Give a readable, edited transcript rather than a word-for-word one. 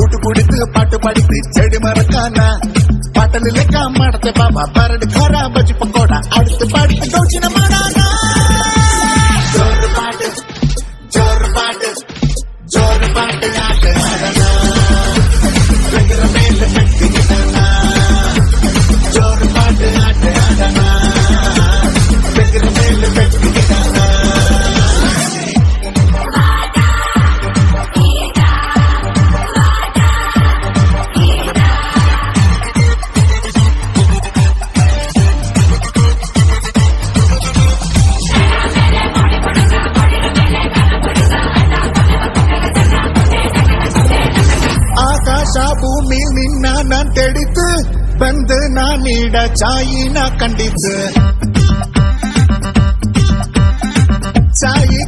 ಊಟ ಕುಡಿದು ಪಾಠ ಪಾಡಿದ್ದು ಚಡಿ ಮರಕಾನ ಪಾಟಲಿ ಲೆಕ್ಕ ಮಾಡತೆ ಬಾಬಾ ಬರಡ್ ಖಾರ ಬಜ್ಜಿ ಪಕೋಡ ಆಡಿಸ್ತು ಪಾಡಿದ್ದು ಗೌಚಿನ ಮಾಡಾನ ಜೋರು ಪಾಟ ಜೋರು ಪಾಟ ಜೋರು ಪಾಟ ಆಟ ಆಡನ ಬೆಗರ ಮೇಲೆ ಬೆಟ್ಟಿಗಿಡನ ಜೋರು ಪಾಟ ಆಟ ಆಡನ ಬೆಗರ ಮೇಲೆ ಬೆಟ್ಟಿಗಿಡನ ಭೂಮಿ ನಿನ್ನ ನಾನ್ ತೆಡಿತು ಬಂದು ನಾನೀಡ ಚಾಯಿನ ಕಂಡಿದ್ದು ಚಾಯಿ